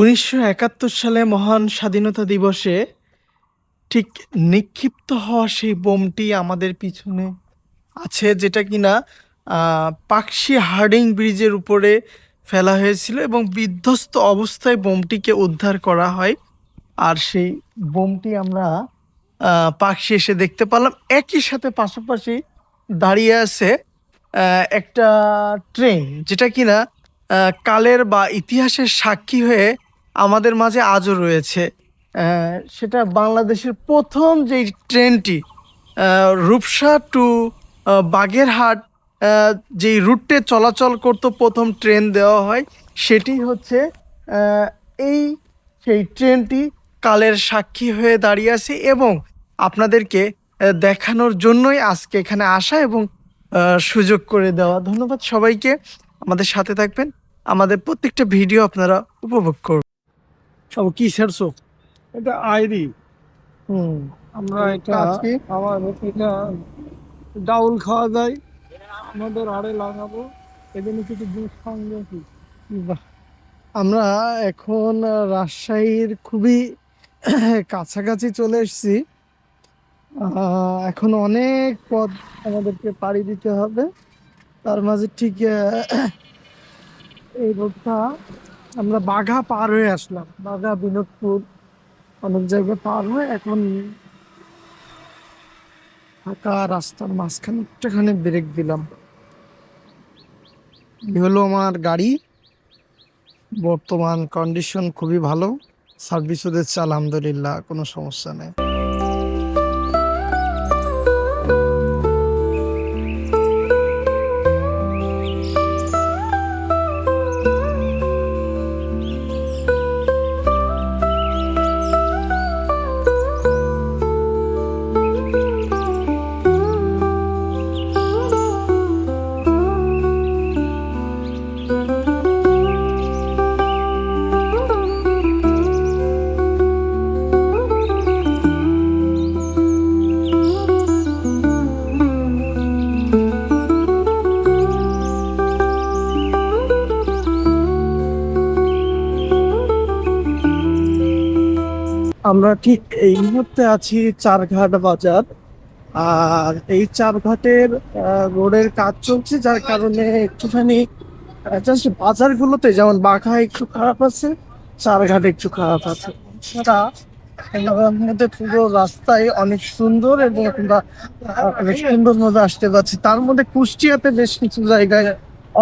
১৯৭১ সালে মহান স্বাধীনতা দিবসে ঠিক নিক্ষিপ্ত হওয়া সেই বোমটি আমাদের পিছনে আছে, যেটা কিনা পাকশি হার্ডিং ব্রিজের উপরে ফেলা হয়েছিল এবং বিধ্বস্ত অবস্থায় বোমটিকে উদ্ধার করা হয়। আর সেই বোমটি আমরা পাকশি এসে দেখতে পেলাম। একই সাথে পাশাপাশি দাঁড়িয়ে আছে একটা ট্রেন, যেটা কিনা কালের বা ইতিহাসের সাক্ষী হয়ে আমাদের মাঝে আজও রয়েছে। সেটা বাংলাদেশের প্রথম যেই ট্রেনটি রূপসা টু বাগেরহাট যেই রুটে চলাচল করতো, প্রথম ট্রেন দেওয়া হয়, সেটি হচ্ছে আহ, এই সেই ট্রেনটি কালের সাক্ষী হয়ে দাঁড়িয়ে আছে এবং আপনাদেরকে দেখানোর জন্যই আজকে এখানে আসা এবং সুযোগ করে দেওয়া। ধন্যবাদ সবাইকে, আমাদের সাথে থাকবেন, আমাদের প্রত্যেকটা ভিডিও আপনারা উপভোগ করবেন। সব কি ছাড়ছো? এটা আইরি। হুম, আমরা এটা আজকে আমার এটা ডাউল খাওয়া যায়, আমাদের আড়ে লাগাবো। এখানে কিছু জুস সঙ্গে বাহ, আমরা এখন রাজশাহীর খুবই কাছাকাছি চলে এসেছি। এখন অনেক পথ আমাদেরকে পাড়ি দিতে হবে। তার মাঝে ঠিক এই রোডটা আমরা বাঘা পার হয়ে আসলাম, বাঘা বিনোদপুর অনেক জায়গায় পার হয়ে এখন ফাঁকা রাস্তার মাঝখানে একটুখানি ব্রেক দিলাম। এই হলো আমার গাড়ি, বর্তমান কন্ডিশন খুবই ভালো, সার্ভিসও দিচ্ছে আলহামদুলিল্লাহ, কোনো সমস্যা নেই। আমরা ঠিক এই মুহূর্তে আছি চারঘাট বাজার। আর এই চারঘাটের রোডের কাজ চলছে, যার কারণে একটুখানি জাস্ট বাজারগুলোতে যেমন বাঘা একটু খারাপ আছে, চারঘাট একটু খারাপ আছে। সেটা মধ্যে পুরো রাস্তায় অনেক সুন্দর এবং আমরা অনেক সুন্দর মধ্যে আসতে পারছি। তার মধ্যে কুষ্টিয়াতে বেশ কিছু জায়গায়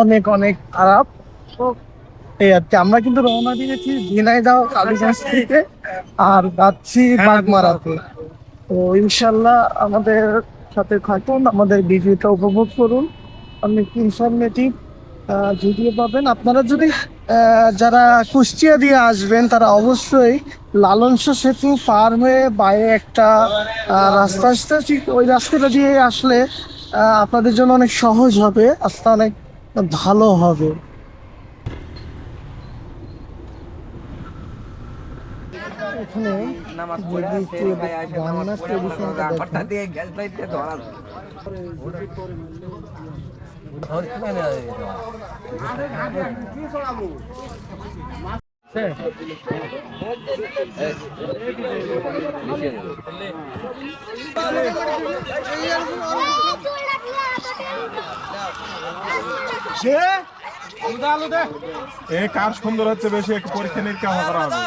অনেক অনেক খারাপ। তো এই আর কি, আমরা কিন্তু রওনা দিয়েছি ঝিনাইদহ কালীগঞ্জ থেকে আর যাচ্ছি বাগমারাতে। তো ইনশাল্লাহ আমাদের সাথে থাকুন, আমাদের ভিডিওটা উপভোগ করুন, অনেক ইনফরমেটিভ ভিডিও পাবেন। আপনারা যদি যারা কুষ্টিয়া দিয়ে আসবেন, তারা অবশ্যই লালন শাহ সেতু পার হয়ে বাইরে একটা রাস্তা আসতে, ঠিক ওই রাস্তাটা দিয়ে আসলে আপনাদের জন্য অনেক সহজ হবে, রাস্তা অনেক ভালো হবে। এখানে যদি একটু রান্নার পজিশনটা দেখেন, কার সুন্দর হচ্ছে বেশি, একটু পরীক্ষা নিরীক্ষা করা হবে।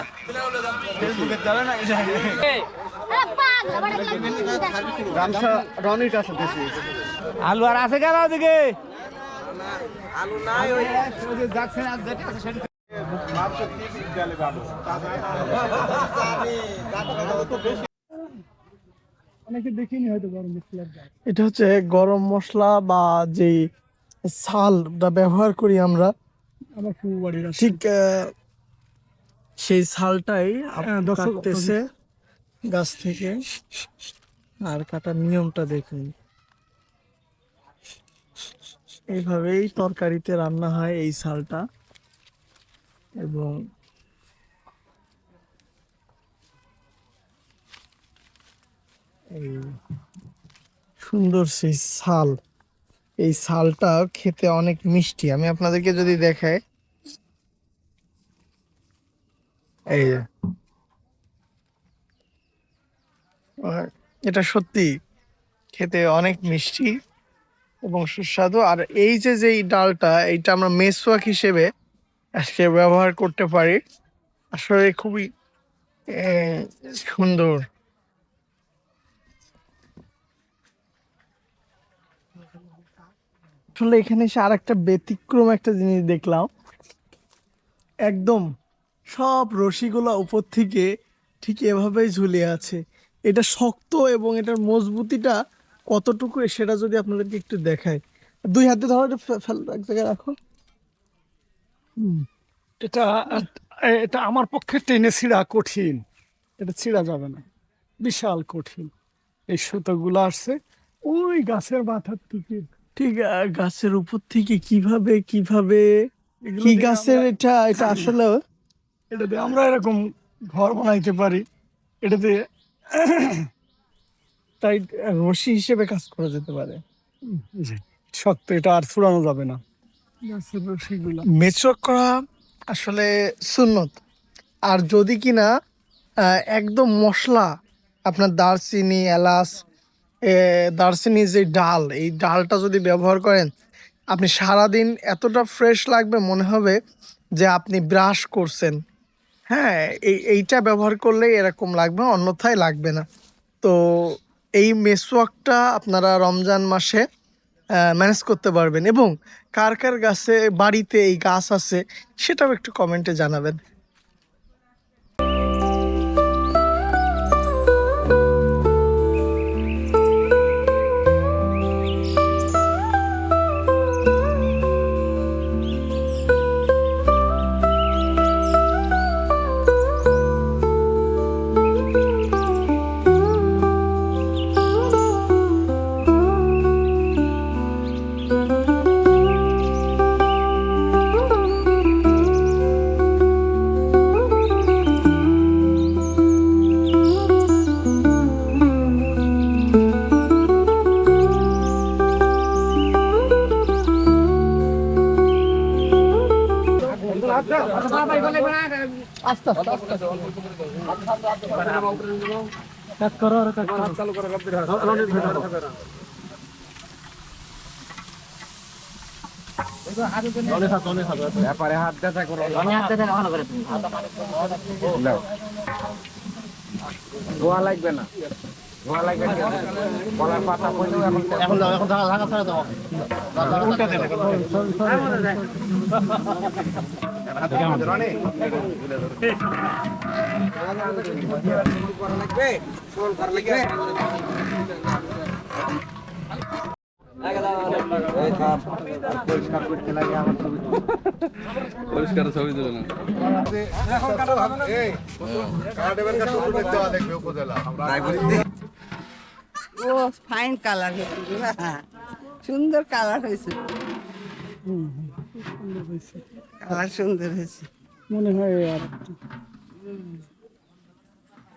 আলু আর আছে কেন ওদিকে? অনেকে দেখিনি হয়তো গরম মশলা। এটা হচ্ছে গরম মশলা বা যেই ছালটা ব্যবহার করি আমরা, ঠিক সেই ছালটাই কাটতেছে গাছ থেকে। আর কাটার নিয়মটা দেখুন, এইভাবেই তরকারিতে রান্না হয় এই ছালটা। এবং এই সুন্দর সেই ছাল, এই ছালটা খেতে অনেক মিষ্টি। আমি আপনাদেরকে যদি দেখাই, এই যে আর এটা সত্যি খেতে অনেক মিষ্টি এবং সুস্বাদু। আর এই যে যেই ডালটা, এইটা আমরা মেসওয়াক হিসেবে আজকে ব্যবহার করতে পারি। আসলে খুবই সুন্দর। আসলে এখানে এসে আর একটা ব্যতিক্রম একটা জিনিস দেখলাম, একদম সব রশিগুলো উপর থেকে ঠিক এভাবেই ঝুলে আছে। এটা শক্ত এবং এটার মজবুতিটা কতটুকু সেটা যদি আপনাদেরকে একটু দেখায়। দুই হাতে ধরো, এটা এক জায়গায় রাখো। হুম। এটা এটা আমার পক্ষে টেনে ছিঁড়া কঠিন, এটা ছিঁড়া যাবে না, বিশাল কঠিন। এই সুতোগুলো আসছে ওই গাছের মাথার থেকে। ঠিক গাছের উপর থেকে কিভাবে কিভাবে এগুলো কি দিয়ে গাছের আমরা এটা এটা আসলে এটা দিয়ে আমরা এরকম ঘর বানাইতে পারি। এটা দিয়ে তাই রশি হিসেবে কাজ করা যেতে পারে। জি, শক্ত, এটা আর ছুড়ানো যাবে না গাছের রশিগুলা। মেচক করা আসলে সুন্নত। আর যদি কিনা একদম মশলা, আপনার দারচিনি, এলাচ, দারচিনি যে ডাল, এই ডালটা যদি ব্যবহার করেন, আপনি সারাদিন এতটা ফ্রেশ লাগবে, মনে হবে যে আপনি ব্রাশ করছেন। হ্যাঁ, এইটা ব্যবহার করলেই এরকম লাগবে, অন্যথায় লাগবে না। তো এই মেসওয়াকটা আপনারা রমজান মাসে ম্যানেজ করতে পারবেন। এবং কার কার গাছে বাড়িতে এই গাছ আছে সেটাও একটু কমেন্টে জানাবেন। আস্তে আস্তে আস্তে কাজ করো আর কাজ করো। ধোয়া লাগবে না, ধোয়া লাগবে না। কলার পাতা পড়লেও এখন দাও, এখন ঢাকা ছাড়া দাও। উল্টা দে না। পরিষ্কার করতে লাগে আমার ছবি। পরিষ্কার ছবি তুলে না। ও ফাইন কালার হয়েছে, সুন্দর কালার হয়েছে, সুন্দর হয়েছে। কালার সুন্দর হয়েছে, মনে হয় আর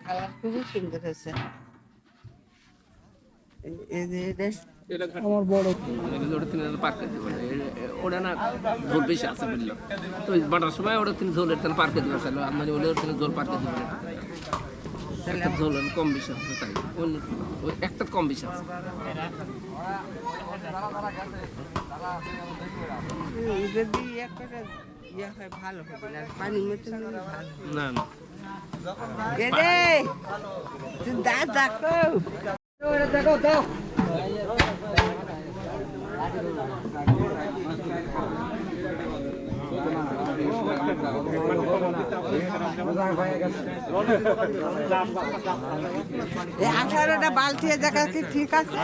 কালার খুবই সুন্দর হয়েছে। এই যে এটা আমার বড় ওটা তিনি পার্ক করে দেবেন, ওটা না ঝোল বেশি আছে বললো, তো বাটার সময় ওটা তিনি ঝোলের তেল পার্কে দিতে পারছিল, আমদানি বলে তিনি ঝোল পার্কে দেবেন। একটা ঝোল কম বেশি আছে, তাই ওই একটা কম বেশি আছে। যদি ইয়ে করে ইয়ে হয় ভালো হবে না, পানির মতো হলে ভালো হবে। না না কে রে তুই দাঁত দেখো, এই 18টা বালতি জায়গা কি ঠিক আছে?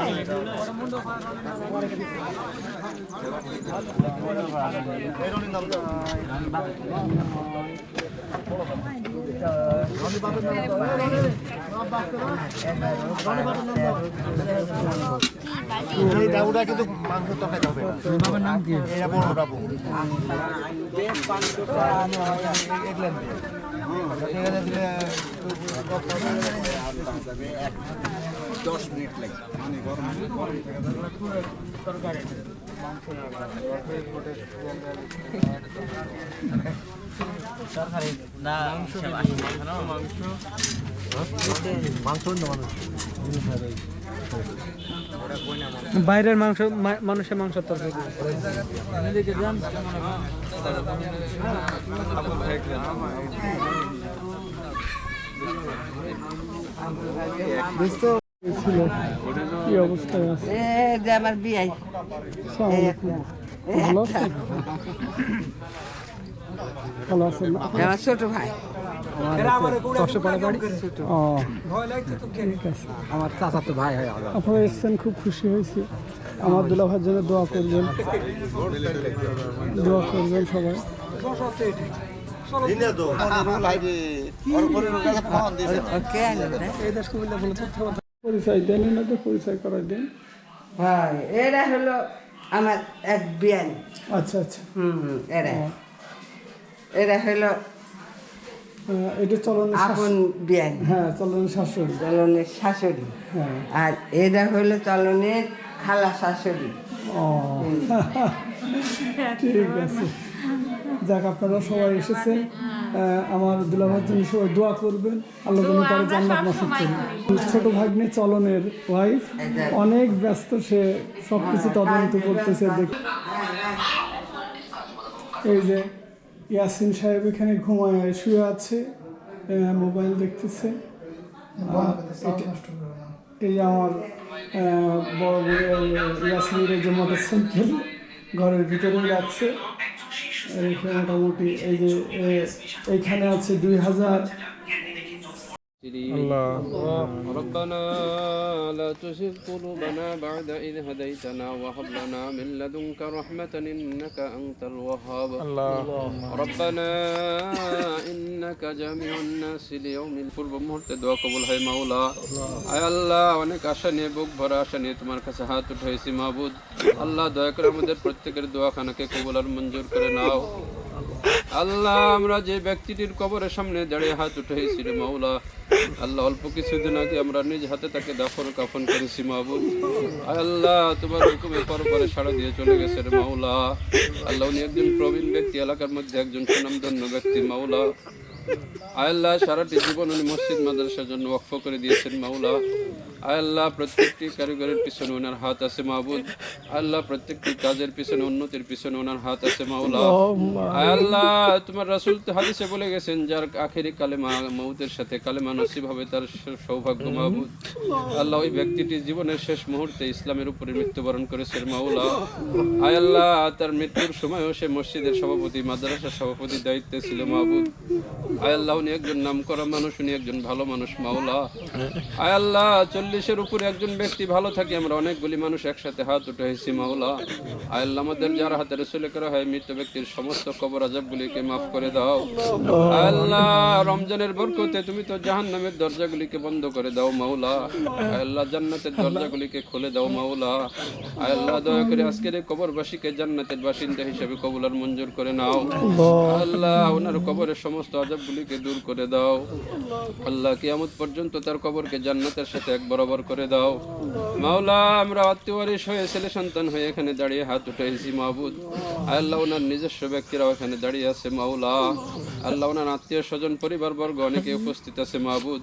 এই ডাউটা কিন্তু মাংস তরকারি হবে না। বাবার নাম কি? এটা বড় ডাবু। এগুলেন দিয়ে। এখানে দিলে 10 মিনিট লাগে। মানে গরম তরকারি। মাংস না বাইরের মাংস মানুষের মাংস তরকারি ছিল কি অবস্থায় আছে এ যে আমার বিয়াই আসসালামু আলাইকুম। ভালো আছেন? ভালো আছেন না? আমার ছোট ভাই কষ্ট পাড়া বাড়ি? ও, ঠিক আছে। আমার চাচা তো ভাই হয় আপনারা এসেছেন, খুব খুশি হয়েছি। আমার দুলা ভাইয়ের জন্য দোয়া করবেন, দোয়া করবেন সবাই। ওকে পরিচয় দেন, এনাকে পরিচয় করাই দেন। হ্যাঁ এরা হলো আমার এক বিয়ান আচ্ছা আচ্ছা। এরা এরা হলো এটা চলনের আপন বিয়ান হ্যাঁ, চলনের শাশুড়ি। চলনের শাশুড়ি হ্যাঁ। আর এরা হলো চলনের খালা শাশুড়ি ও ঠিক আছে। যাক, আপনারা সবাই এসেছেন। আমার দুলাভাইয়ের জন্য সবাই দোয়া করবেন, আল্লাহ যেন তার জান্নাত নসিব করেন। ছোট ভাগ্নে চলনের ওয়াইফ অনেক ব্যস্ত, সে সব কিছু তদন্ত করতেছে। এই যে ইয়াসিন সাহেব এখানে ঘুমায় শুয়ে আছে, মোবাইল দেখতেছে। এই যে আমার বড় ইয়াসিনের এই যে মোটরসাইকেল ঘরের ভিতরেই রাখছে রেখে, মোটামুটি এই যে এইখানে আছে 2000। ربنا لا تزغ قلوبنا بعد إذ هديتنا وهب لنا من لدنك رحمة إنك أنت الوهاب ربنا إنك جامع الناس ليوم পূর্ব মুহূর্তে দোয়া কবুল হয় মাওলা। আয় আল্লাহ, অনেক আশা নিয়ে, বুক ভরা আশা নিয়ে তোমার কাছে হাত উঠাইছি মাবুদ। আল্লাহ দয়া করে আমাদের প্রত্যেকের দোয়াখানাকে কবুল আর মঞ্জুর করে নাও। আল্লাহ, আমরা যে ব্যক্তিটির কবরের সামনে দাঁড়িয়ে হাত উঠাইছি রে মাওলা, আল্লাহ অল্প কিছুদিন আগে আমরা নিজ হাতে তাকে দাফন কাফন করেছি মাবুদ। আয় আল্লাহ, তোমার হুকুমে পরপরে সাড়া দিয়ে চলে গেছে রে মাওলা। আল্লাহ, উনি একজন প্রবীণ ব্যক্তি, এলাকার মধ্যে একজন সুনামধন্য ব্যক্তি মাওলা। আয় আল্লাহ, সারাটি জীবন উনি মসজিদ মাদ্রাসার জন্য ওয়াকফ করে দিয়েছেন মাওলা। আয় আল্লাহ, প্রত্যেকটি কারিগরের পিছনে ওনার হাত আছে মাবুদ। আল্লাহ, প্রত্যেকটি কাজের পিছনে, উন্নতির পিছনে ওনার হাত আছে মাওলা। আয় আল্লাহ, তোমার রাসূল তো হাদিসে বলে গেছেন, যার আখেরি কালেমা মউতের সাথে কালেমা নসিব হবে তার সৌভাগ্য মাবুদ। আল্লাহ, ওই ব্যক্তিটি জীবনের শেষ মুহূর্তে ইসলামের উপরে মৃত্যুবরণ করেছেন মাওলা। আয় আল্লাহ, তার মৃত্যুর সময়ও সে মসজিদের সভাপতি, মাদ্রাসার সভাপতির দায়িত্বে ছিল মাবুদ। আয় আল্লাহ, উনি একজন নামকরা মানুষ, উনি একজন ভালো মানুষ মাওলা। আয় আল্লাহ, 40-এর উপরে একজন ব্যক্তি ভালো থাকে, আমরা অনেকগুলি মানুষ একসাথে হাত উঠাইছি মাওলা। আয় আল্লাহ, আমাদের যার হাতে রসুলে করা হয় মৃত ব্যক্তির সমস্ত কবর আযাবগুলিকে মাফ করে দাও। আয় আল্লাহ, রমজানের বরকতে তুমি তো জাহান্নামের দরজাগুলিকে বন্ধ করে দাও মাওলা। আয় আল্লাহ, জান্নাতের দরজাগুলিকে খুলে দাও মাওলা। আয় আল্লাহ, দয়া করে আজকের এই কবরবাসীকে জান্নাতের বাসিন্দা হিসেবে কবুল আর মঞ্জুর করে নাও। আল্লাহ, ওনার কবরের সমস্ত আযাবগুলিকে দূর করে দাও। আল্লাহ, কিয়ামত পর্যন্ত তার কবরকে জান্নাতের সাথে এক বরাবর করে দাও মাওলা। আমরা আত্মীয়রিস হয়ে, ছেলে সন্তান হয়ে এখানে দাঁড়িয়ে হাত উঠাইছি মাবুদ। আয় আল্লাহ, ওনার নিজস্ব ব্যক্তিরাও এখানে দাঁড়িয়ে আছে মাওলা। আল্লাহ, ওনার আত্মীয় স্বজন পরিবার বর্গ অনেকে উপস্থিত আছে মাবুদ।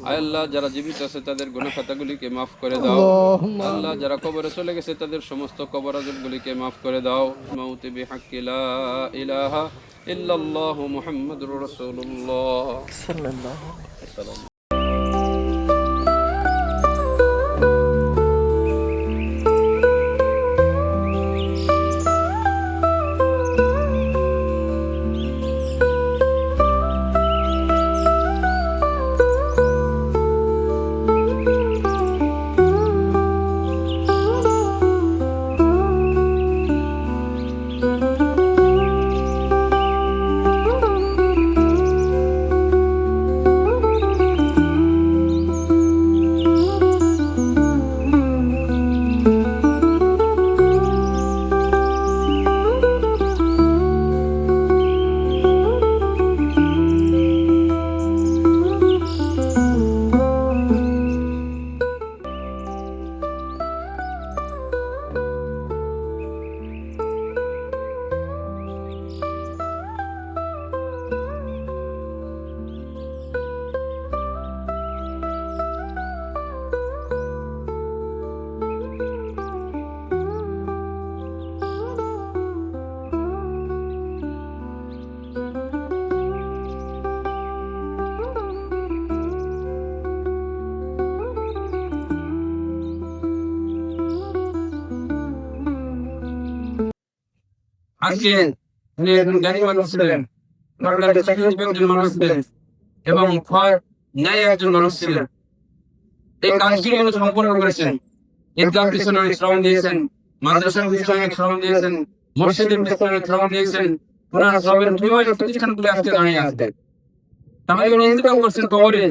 আয় আল্লাহ, যারা জীবিত আছে তাদের গুনাহ খাতাগুলিকে মাফ করে দাও। আল্লাহ, যারা কবরে চলে গেছে তাদের সমস্ত কবর আযাবগুলিকে মাফ করে দাও। মাউতি বিহাক্কি লা ইলাহা ইল্লাল্লাহু মুহাম্মাদুর রাসূলুল্লাহ সাল্লাল্লাহু আলাইহি ওয়াসাল্লাম। আজকে উনি একজন জ্ঞানী মানুষ ছিলেন, বাংলাদেশের চাকরিজীবী একজন মানুষ ছিলেন এবং ন্যায় একজন মানুষ ছিলেন। এই কাজটি উনি সম্পন্ন করেছেন। ঈদগাহ পিছনে অনেক শ্রম দিয়েছেন, মাদ্রাসার পিছনে অনেক শ্রম দিয়েছেন, মসজিদের পিছনে অনেক শ্রম দিয়েছেন। ওনার শ্রমের বিনিময়ে প্রতিষ্ঠানগুলো আজকে দাঁড়িয়ে আছে। তাহলে উনি ইন্তকাল করছেন কবরে,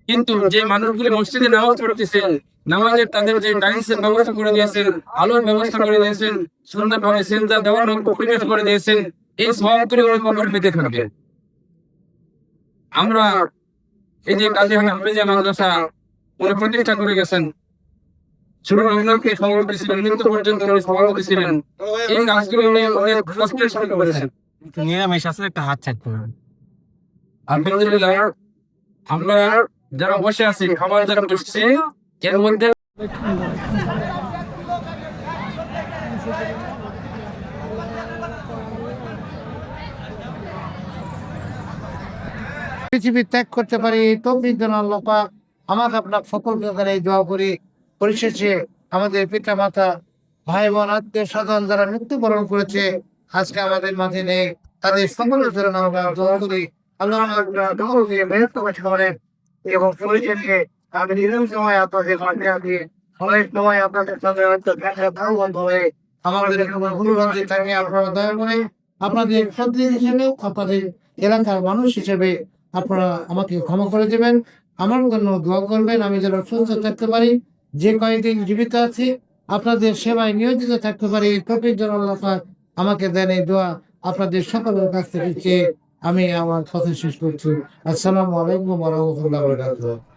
কিন্তু যে মানুষগুলি মসজিদে নামাজ পড়তেছেন, নামাজের তাদের যে টাইমসের ব্যবস্থা করে দিয়েছেন, আলোর ব্যবস্থা করে দিয়েছেন, সুন্দরভাবে সেজদা দেওয়ার মতো পরিবেশ করে দিয়েছেন, এই সওয়াব করে উনি কবর পেতে থাকবেন। আমরা এই যে কাজী হাফেজিয়া মাদ্রাসা উনি প্রতিষ্ঠা করে গেছেন, ছোট রমজানকে সভাপতি ছিলেন, মৃত্যু পর্যন্ত উনি সভাপতি ছিলেন। এই কাজগুলো উনি অনেক কষ্টের সাথে করেছেন। নিরামিষ আছে, একটা হাত চাট করবেন। আলহামদুলিল্লাহ, আমরা যারা বসে আছি, খাবার যারা বসছি, এর মধ্যে পৃথিবী ত্যাগ করতে পারি এই তৌফিক দেন আল্লাহ পাক। আমাকে আপনার সকলকে এই দোয়া করি। পরিশেষে আমাদের পিতা মাতা, ভাই বোন, আত্মীয় স্বজন যারা মৃত্যুবরণ করেছে আজকে আমাদের মাঝে নেই, তাদের সকলের জন্য আমরা দোয়া করি। আল্লাহ সকলকে মেহনত করেন এবং পরিশেষে আমি নিরম সময় আপনাদের মাঝে আছি, অনেক সময় আপনাদের সাথে হয়তো দেখা বন্ধ হয়ে আমাদের ভুলভ্রান্তি থাকে। আপনারা দয়া করে আপনাদের সন্তান হিসেবে, আপনাদের এলাকার মানুষ হিসেবে আপনারা আমাকে ক্ষমা করে দেবেন, আমার জন্য দোয়া করবেন, আমি যেন সুস্থ থাকতে পারি, যে কয়েকদিন জীবিত আছি আপনাদের সেবায় নিয়োজিত থাকতে পারি। তৌফিক যেন আল্লাহ পাক আমাকে দেন। এই দোয়া আপনাদের সকলের কাছ থেকে চেয়ে আমি আমার কথা শেষ করছি। আসসালামু আলাইকুম ওয়া রাহমাতুল্লাহি ওয়া বারাকাতুহু।